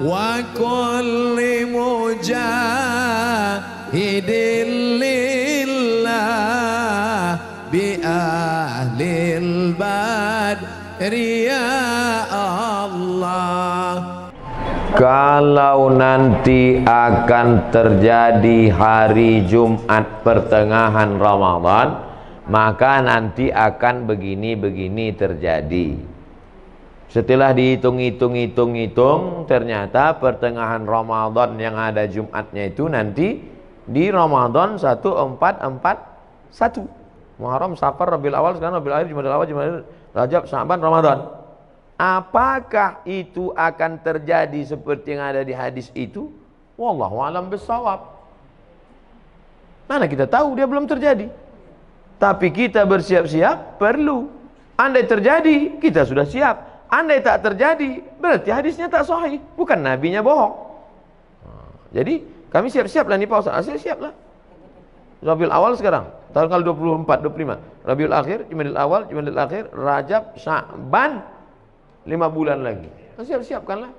wa kulli mujahidin lillah bi ahlil badri ya Allah. Kalau nanti akan terjadi hari Jumat pertengahan Ramadan, maka nanti akan begini-begini terjadi. Setelah dihitung-hitung, ternyata pertengahan Ramadan yang ada Jumatnya itu nanti di Ramadan 1441. Muharram, Safar, Rabiul Awal, sekarang Rabiul Akhir, Jumadil Awal, Jumadil, Rajab, Sya'ban, Ramadan. Apakah itu akan terjadi seperti yang ada di hadis itu? Wallahu a'lam bissawab. Mana kita tahu, dia belum terjadi. Tapi kita bersiap-siap perlu. Andai terjadi, kita sudah siap. Andai tak terjadi, berarti hadisnya tak sahih, bukan nabinya bohong. Jadi kami siap-siap lah nih Pak Ustaz. Saya siap lah. Rabiul Awal sekarang, tahun kali 24, 25. Rabiul Akhir, Jumadil Awal, Jumadil Akhir, Rajab, Sya'ban. 5 bulan lagi. Siap-siapkanlah.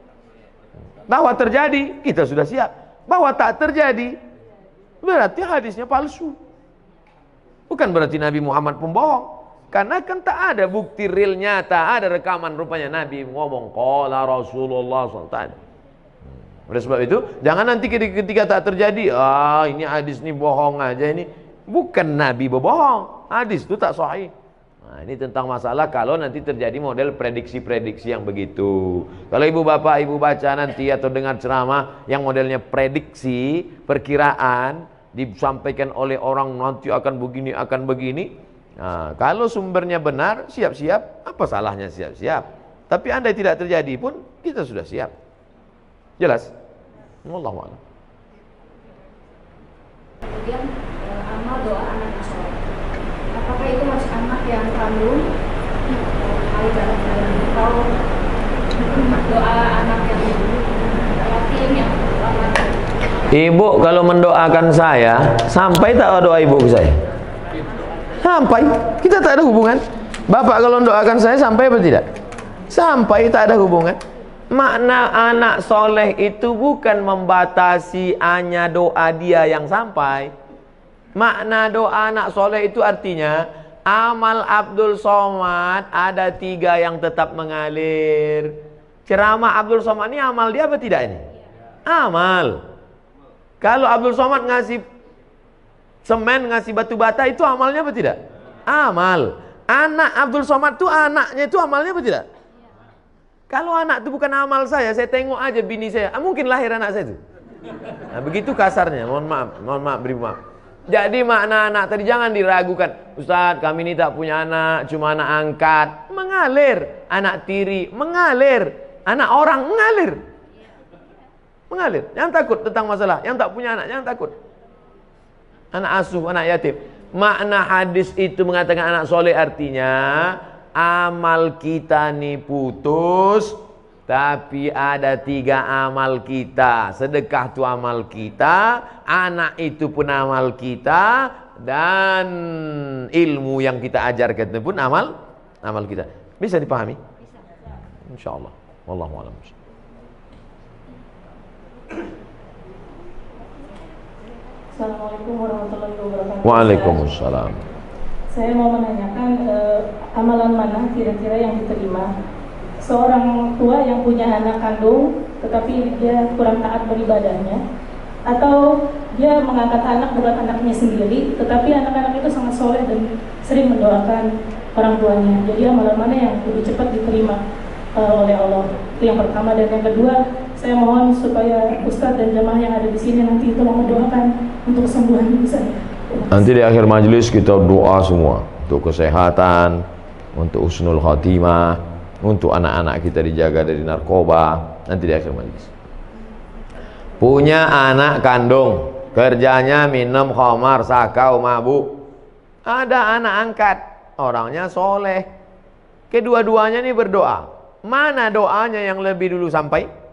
Bahwa terjadi, kita sudah siap. Bahwa tak terjadi, berarti hadisnya palsu. Bukan berarti Nabi Muhammad pembohong. Karena kan tak ada bukti real nyata, ada rekaman rupanya Nabi ngomong qala Rasulullah SAW. Oleh sebab itu, jangan nanti ketika tak terjadi, ini hadis ini bohong aja ini. Bukan Nabi berbohong. Hadis itu tak sahih. Nah, ini tentang masalah kalau nanti terjadi model prediksi-prediksi yang begitu. Kalau ibu bapak ibu baca nanti atau dengar ceramah yang modelnya prediksi, perkiraan, disampaikan oleh orang nanti akan begini, akan begini. Nah, kalau sumbernya benar, siap-siap, apa salahnya siap-siap? Tapi andai tidak terjadi pun, kita sudah siap. Jelas? Wallahu a'lam. Kemudian amal doa anak soleh. Apakah itu harus anak yang kandung atau doa anak yang yatim yang Ibu kalau mendoakan saya, sampai tak doa ibu ke saya? Sampai. Kita tak ada hubungan. Bapak kalau mendoakan saya sampai apa tidak? Sampai, tak ada hubungan. Makna anak soleh itu bukan membatasi hanya doa dia yang sampai. Makna doa anak soleh itu artinya amal Abdul Somad ada 3 yang tetap mengalir. Ceramah Abdul Somad ini amal dia apa tidak ini? Amal. Kalau Abdul Somad ngasih semen, ngasih batu bata, itu amalnya apa tidak? Amal. Anak Abdul Somad itu anaknya itu amalnya apa tidak? Kalau anak itu bukan amal saya tengok aja bini saya, mungkin lahir anak saya itu. Nah, begitu kasarnya, mohon maaf, beri maaf. Jadi makna anak tadi jangan diragukan. Ustaz, kami ini tak punya anak, cuma anak angkat. Mengalir. Anak tiri, mengalir. Anak orang, mengalir. Mengalir. Jangan takut tentang masalah. Yang tak punya anak, jangan takut. Anak asuh, anak yatim. Makna hadis itu mengatakan anak soleh artinya amal kita nih putus, tapi ada 3 amal kita. Sedekah itu amal kita, anak itu pun amal kita, dan ilmu yang kita ajarkan itu pun amal kita. Bisa dipahami? Bisa. Insyaallah. Wallahu a'lam. Assalamualaikum warahmatullahi wabarakatuh. Waalaikumsalam. Saya mau menanyakan amalan mana kira-kira yang diterima seorang tua yang punya anak kandung tetapi dia kurang taat beribadahnya, atau dia mengangkat anak bukan anaknya sendiri tetapi anak-anak itu sangat soleh dan sering mendoakan orang tuanya. Jadi amalan mana yang lebih cepat diterima oleh Allah? Itu yang pertama. Dan yang kedua, saya mohon supaya Ustadz dan jamaah yang ada di sini nanti tolong mendoakan untuk kesembuhan ibu saya. Nanti di akhir majelis kita doa semua untuk kesehatan, untuk husnul khatimah, untuk anak-anak kita dijaga dari narkoba. Nanti di akhir majelis. Punya anak kandung, kerjanya minum khamar, sakau, mabuk. Ada anak angkat, orangnya soleh. Kedua-duanya ini berdoa. Mana doanya yang lebih dulu sampai?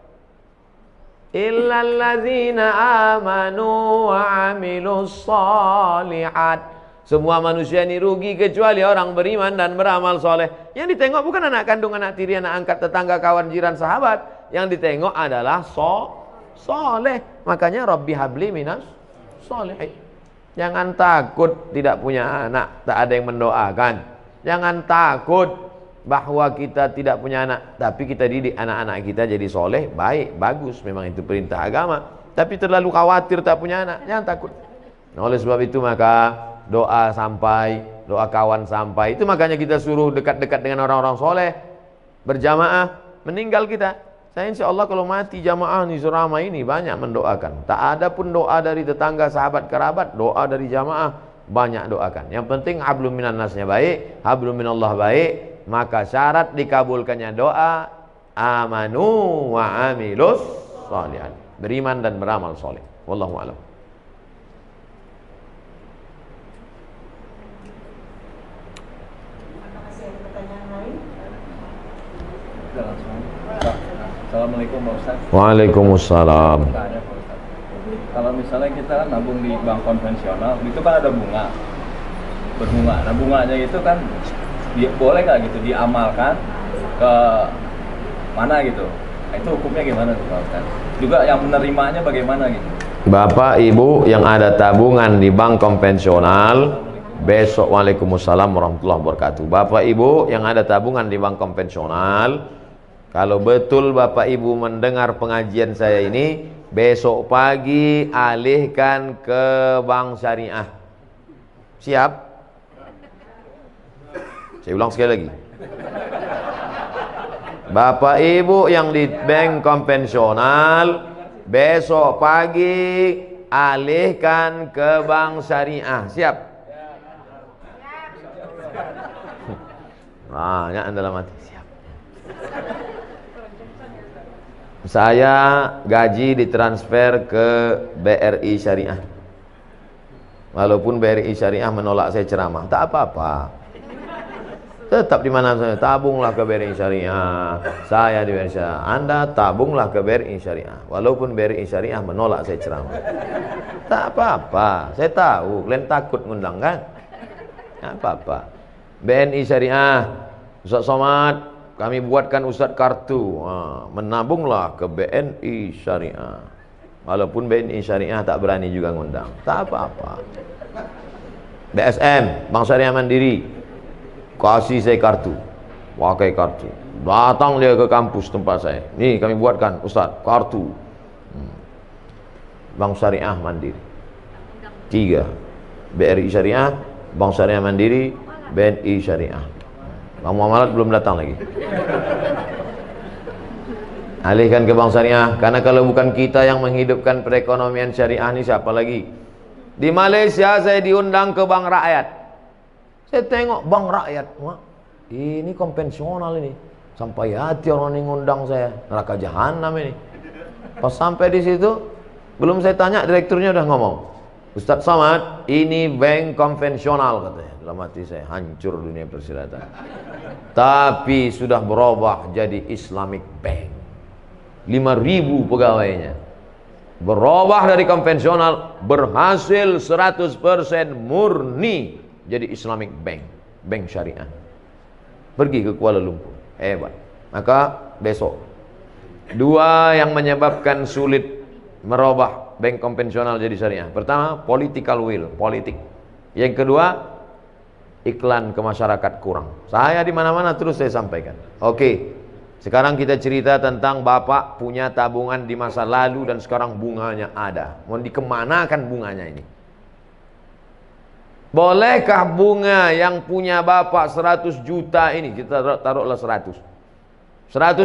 Illalladzina amanu wa amilus shalihat. Semua manusia ini rugi kecuali orang beriman dan beramal soleh. Yang ditengok bukan anak kandung, anak tiri, anak angkat, tetangga, kawan, jiran, sahabat. yang ditengok adalah soleh. Makanya Rabbi habli minas solehin. Jangan takut tidak punya anak, tak ada yang mendoakan. Jangan takut bahwa kita tidak punya anak, tapi kita didik anak-anak kita jadi soleh, baik, bagus, memang itu perintah agama. Tapi terlalu khawatir tak punya anak, jangan takut. Nah, oleh sebab itu maka doa sampai, doa kawan sampai. Itu makanya kita suruh dekat-dekat dengan orang-orang soleh, berjamaah. Meninggal kita, saya insya Allah kalau mati jamaah di Surama ini banyak mendoakan. Tak ada pun doa dari tetangga, sahabat, kerabat, doa dari jamaah banyak doakan. Yang penting hablum minan nasnya baik, hablum minallah baik. Maka syarat dikabulkannya doa amanu wa amilus sholihan, beriman dan beramal soleh. Wallahu a'lam. Assalamualaikum Pak Ustaz. Waalaikumsalam. Kalau misalnya kita kan nabung di bank konvensional, itu kan ada bunga, berbunga. Nah bunganya itu kan boleh nggak gitu diamalkan ke mana gitu? Nah, itu hukumnya gimana tuh Pak Ustaz? Juga yang menerimanya bagaimana gitu? Bapak Ibu yang ada tabungan di bank konvensional besok, waalaikumsalam warahmatullahi wabarakatuh. Bapak Ibu yang ada tabungan di bank konvensional, kalau betul Bapak Ibu mendengar pengajian saya ini, besok pagi alihkan ke bank syariah. Siap? Saya ulang sekali lagi. Bapak Ibu yang di bank konvensional, besok pagi alihkan ke bank syariah. Siap? Nah, ya dalam hati. Siap. Saya gaji ditransfer ke BRI Syariah. Walaupun BRI Syariah menolak saya ceramah, tak apa-apa. Tetap di mana saya, tabunglah ke BRI Syariah. Saya di BRI Syariah. Anda tabunglah ke BRI Syariah. Walaupun BRI Syariah menolak saya ceramah. Tak apa-apa. Saya tahu kalian takut ngundang kan? Tak apa-apa. BNI Syariah, Ustaz Somad, kami buatkan Ustaz kartu, menabunglah ke BNI Syariah. Walaupun BNI Syariah tak berani juga ngundang, tak apa-apa. BSM, Bank Syariah Mandiri, kasih saya kartu, pakai kartu. Datang dia ke kampus tempat saya, nih kami buatkan Ustaz kartu Bank Syariah Mandiri. 3, BRI Syariah, Bank Syariah Mandiri, BNI Syariah. Bang Muamalat belum datang lagi. Alihkan ke bank syariah, karena kalau bukan kita yang menghidupkan perekonomian syariah ini siapa lagi? Di Malaysia saya diundang ke bank rakyat. Saya tengok bank rakyat, wah, ini konvensional ini. Sampai hati orang ini ngundang saya, neraka jahanam ini. Pas sampai di situ, belum saya tanya, direkturnya udah ngomong, Ustaz Somad, ini bank konvensional katanya. Dalam hati saya, hancur dunia persilatan. Tapi sudah berubah jadi Islamic Bank. 5.000 pegawainya. Berubah dari konvensional, berhasil 100% murni jadi Islamic Bank, bank syariah. Pergi ke Kuala Lumpur, hebat. Maka besok, 2 yang menyebabkan sulit merubah bank konvensional jadi syariah. Pertama, political will, politik. Yang kedua, iklan ke masyarakat kurang. Saya di mana-mana terus saya sampaikan. Oke, sekarang kita cerita tentang Bapak punya tabungan di masa lalu dan sekarang bunganya ada. Mau dikemanakan bunganya ini? Bolehkah bunga yang punya Bapak 100 juta ini, kita taruhlah 100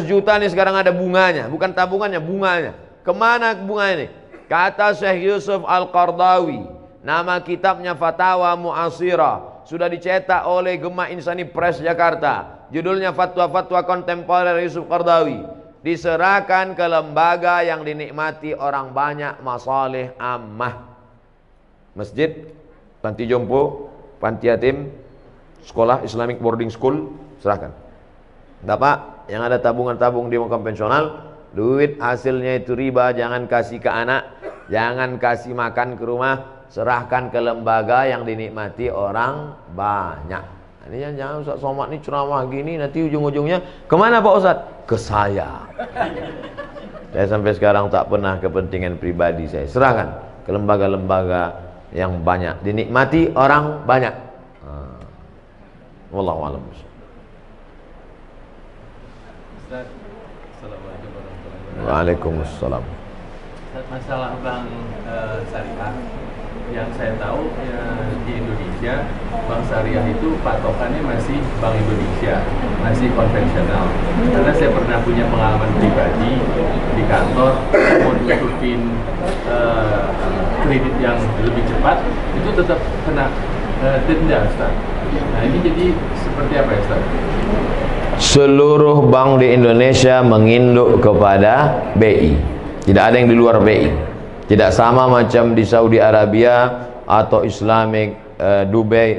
juta ini sekarang ada bunganya, bukan tabungannya, bunganya. Kemana bunga ini? Kata Syekh Yusuf Al-Qardawi, nama kitabnya Fatawa Mu'asirah, sudah dicetak oleh Gema Insani Press Jakarta. Judulnya Fatwa-Fatwa Kontemporer Yusuf Qardawi. Diserahkan ke lembaga yang dinikmati orang banyak, masalih ammah. Masjid, panti jompo, panti yatim, sekolah Islamic boarding school, serahkan. Bapak yang ada tabungan-tabung di konvensional, duit hasilnya itu riba, jangan kasih ke anak, jangan kasih makan ke rumah, serahkan ke lembaga yang dinikmati orang banyak. Ini jangan Ustaz Somad nih ceramah gini, nanti ujung-ujungnya kemana Pak Ustaz? Ke saya. Saya sampai sekarang tak pernah kepentingan pribadi saya serahkan ke lembaga-lembaga yang banyak dinikmati orang banyak. Wallahu a'lam. Ustaz, assalamualaikum warahmatullahi wabarakatuh. Waalaikumsalam. Masalah bank syariah yang saya tahu di Indonesia, bank syariah itu patokannya masih Bank Indonesia, masih konvensional. Karena saya pernah punya pengalaman pribadi di kantor, mau nutupin kredit yang lebih cepat, itu tetap kena denda, Ustaz. Nah ini jadi seperti apa ya, Ustaz? Seluruh bank di Indonesia menginduk kepada BI. Tidak ada yang di luar BI. Tidak sama macam di Saudi Arabia atau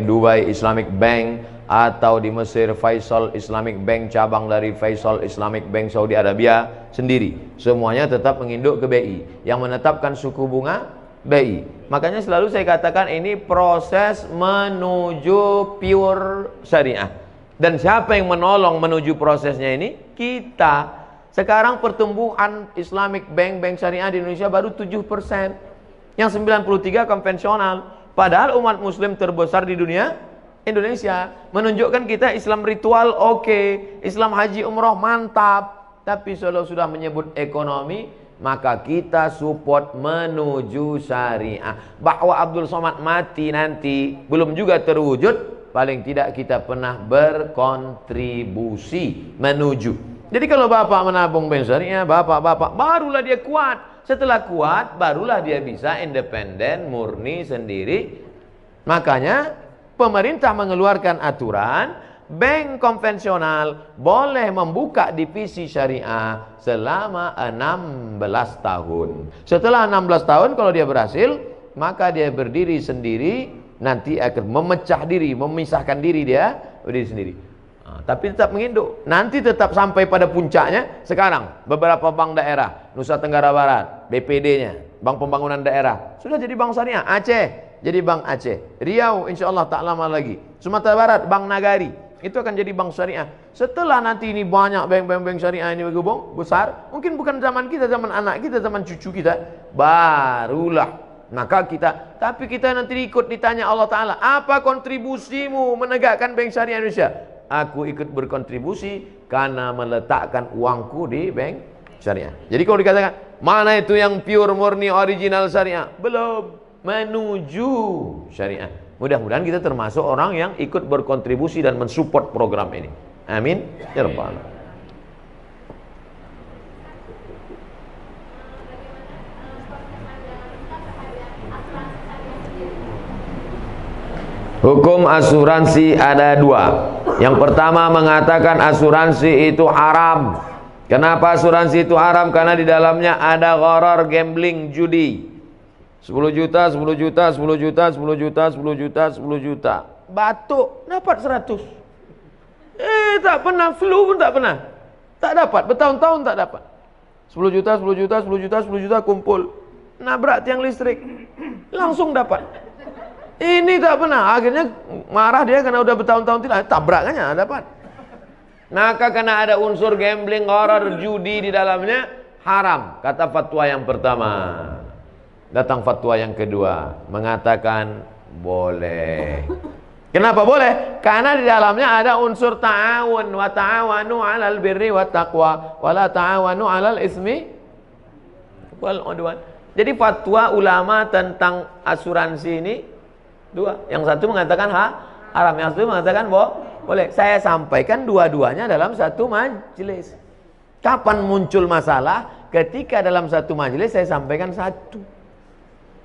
Dubai Islamic Bank, atau di Mesir Faisal Islamic Bank, cabang dari Faisal Islamic Bank Saudi Arabia sendiri. Semuanya tetap menginduk ke BI. Yang menetapkan suku bunga BI. Makanya selalu saya katakan ini proses menuju pure syariah. Dan siapa yang menolong menuju prosesnya ini? Kita. Sekarang pertumbuhan Islamic Bank, bank syariah di Indonesia baru 7%. Yang 93 konvensional. Padahal umat muslim terbesar di dunia Indonesia. Menunjukkan kita Islam ritual oke, Islam haji umroh mantap. Tapi kalau sudah menyebut ekonomi, maka kita support menuju syariah. Bahwa Abdul Somad mati nanti belum juga terwujud, paling tidak kita pernah berkontribusi menuju. Jadi kalau bapak menabung bank syariah, bapak-bapak barulah dia kuat. Setelah kuat, barulah dia bisa independen, murni sendiri. Makanya pemerintah mengeluarkan aturan, bank konvensional boleh membuka divisi syariah selama 16 tahun. Setelah 16 tahun kalau dia berhasil, maka dia berdiri sendiri, nanti akan memecah diri, memisahkan diri dia berdiri sendiri. Tapi tetap menginduk. Nanti tetap sampai pada puncaknya. Sekarang beberapa bank daerah Nusa Tenggara Barat, BPD-nya, Bank Pembangunan Daerah, sudah jadi bank syariah. Aceh jadi bank Aceh. Riau insya Allah tak lama lagi. Sumatera Barat Bank Nagari, itu akan jadi bank syariah. Setelah nanti ini banyak bank syariah ini bergabung besar, mungkin bukan zaman kita, zaman anak kita, zaman cucu kita, barulah maka kita. Tapi kita nanti ikut ditanya Allah Ta'ala, apa kontribusimu menegakkan bank syariah Indonesia? Aku ikut berkontribusi karena meletakkan uangku di bank syariah. Jadi kalau dikatakan mana itu yang pure murni original syariah, belum, menuju syariah. Mudah-mudahan kita termasuk orang yang ikut berkontribusi dan mensupport program ini. Amin ya rabbal alamin. Hukum asuransi ada dua. Yang pertama mengatakan asuransi itu haram. Kenapa asuransi itu haram? Karena di dalamnya ada gharar, gambling, judi. 10 juta, 10 juta, 10 juta, 10 juta, 10 juta, 10 juta. Batuk, dapat 100. Tak pernah, flu pun tak pernah. Tak dapat, bertahun-tahun tak dapat. 10 juta, 10 juta, 10 juta, 10 juta kumpul. Nabrak tiang listrik. Langsung dapat. Ini tak pernah, akhirnya marah dia karena udah bertahun-tahun tidak, tabrakannya dapat. Maka karena ada unsur gambling, gharar, judi di dalamnya, haram. Kata fatwa yang pertama. Datang fatwa yang kedua, mengatakan boleh. Kenapa boleh? Karena di dalamnya ada unsur ta'awun, wa ta'awanu 'alal birri wat taqwa, wa la ta'awanu 'alal ismi wal 'udwan. Jadi fatwa ulama tentang asuransi ini dua. Yang satu mengatakan haram, yang satu mengatakan boleh. Saya sampaikan dua-duanya dalam satu majelis. Kapan muncul masalah? Ketika dalam satu majelis saya sampaikan satu.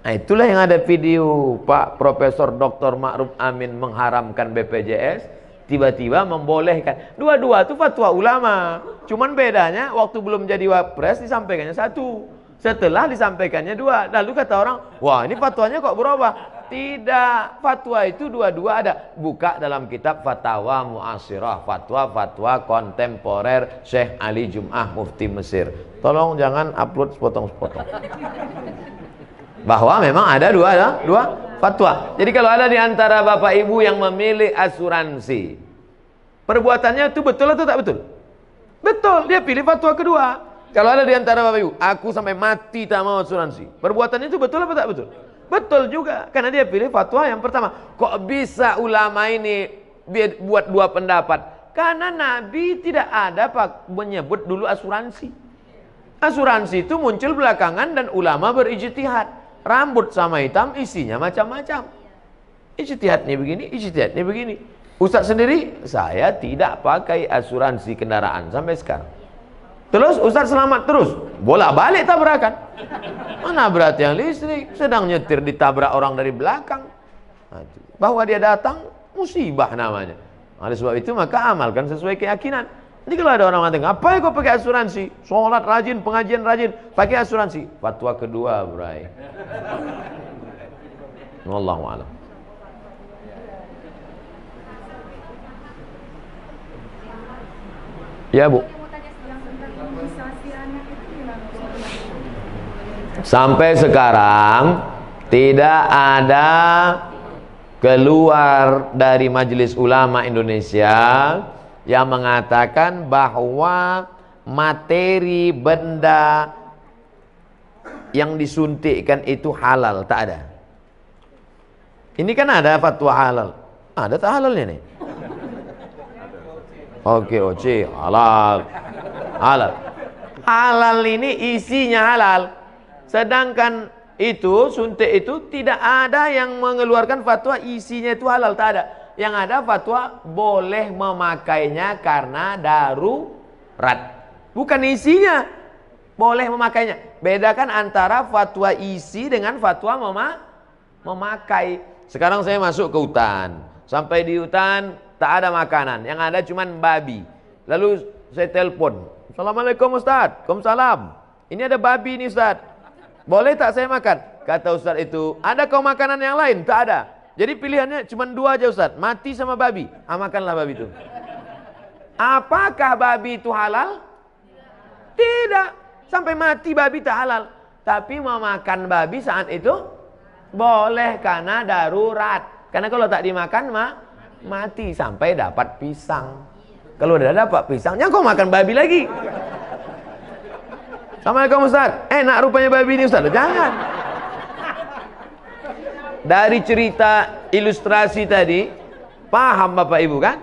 Nah itulah yang ada video Pak Profesor Dr. Ma'ruf Amin mengharamkan BPJS, tiba-tiba membolehkan. Dua-dua itu fatwa ulama. Cuman bedanya waktu belum jadi wapres disampaikannya satu. Setelah disampaikannya dua. Lalu kata orang, wah ini fatwanya kok berubah? Tidak, fatwa itu dua-dua ada. Buka dalam kitab Fatawa Mu'asirah, fatwa-fatwa kontemporer Syekh Ali Jum'ah Mufti Mesir. Tolong jangan upload sepotong-sepotong. Bahwa memang ada dua fatwa. Jadi kalau ada di antara bapak ibu yang memilih asuransi, perbuatannya itu betul atau tak betul? Betul, dia pilih fatwa kedua. Kalau ada di antara bapak ibu, aku sampai mati tak mau asuransi, perbuatannya itu betul apa tak betul? Betul juga, karena dia pilih fatwa yang pertama. Kok bisa ulama ini buat dua pendapat? Karena Nabi tidak ada menyebut dulu asuransi. Asuransi itu muncul belakangan dan ulama berijtihad. Rambut sama hitam isinya macam-macam. Ijtihadnya begini, ijtihadnya begini. Ustaz sendiri, saya tidak pakai asuransi kendaraan sampai sekarang. Terus Ustaz selamat terus, bolak-balik tabrakan. Mana berat yang listrik, sedang nyetir ditabrak orang dari belakang. Bahwa dia datang, musibah namanya. Oleh sebab itu maka amalkan sesuai keyakinan. Jadi kalau ada orang mengatakan, apa ya kau pakai asuransi? Sholat rajin, pengajian rajin, pakai asuransi. Fatwa kedua, bray. Wallahu a'lam. Ya Bu. Sampai sekarang tidak ada keluar dari Majelis Ulama Indonesia yang mengatakan bahwa materi benda yang disuntikkan itu halal, tak ada. Ini kan ada fatwa halal. Ada tak halalnya nih? Oke, oke, halal. Halal. Halal ini isinya halal. Sedangkan itu, suntik itu tidak ada yang mengeluarkan fatwa isinya itu halal, tak ada. Yang ada fatwa boleh memakainya karena darurat. Bukan isinya. Boleh memakainya. Bedakan antara fatwa isi dengan fatwa memakai. Sekarang saya masuk ke hutan. Sampai di hutan tak ada makanan. Yang ada cuma babi. Lalu saya telepon. Assalamualaikum Ustaz. Waalaikumsalam. Ini ada babi nih Ustaz. Boleh tak saya makan? Kata Ustaz itu, ada kau makanan yang lain? Tak ada. Jadi pilihannya cuma dua aja Ustaz, mati sama babi. Makanlah babi itu. Apakah babi itu halal? Tidak. Sampai mati babi tak halal. Tapi memakan babi saat itu boleh karena darurat. Karena kalau tak dimakan mati sampai dapat pisang. Kalau udah dapat pisangnya kau makan babi lagi. Assalamualaikum Ustaz. Enak rupanya babi ini Ustaz. Jangan. Dari cerita ilustrasi tadi, paham Bapak Ibu kan?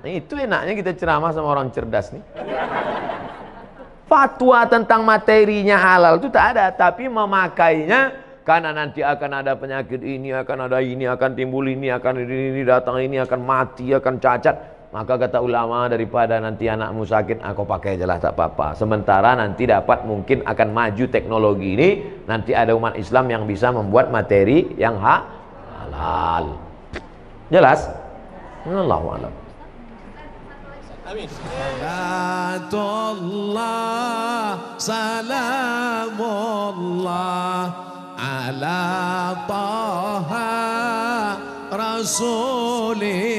Nah, itu enaknya kita ceramah sama orang cerdas nih. Fatwa tentang materinya halal itu tak ada, tapi memakainya karena nanti akan ada penyakit ini, akan ada ini, akan timbul ini, akan ini datang ini, akan mati, akan cacat. Maka kata ulama, daripada nanti anakmu sakit, aku pakai aja lah tak apa-apa. Sementara nanti dapat mungkin akan maju teknologi ini, nanti ada umat Islam yang bisa membuat materi yang halal. Jelas? Allahu a'lam. Amin. Salatullah, salamullah ala taha rasulillah.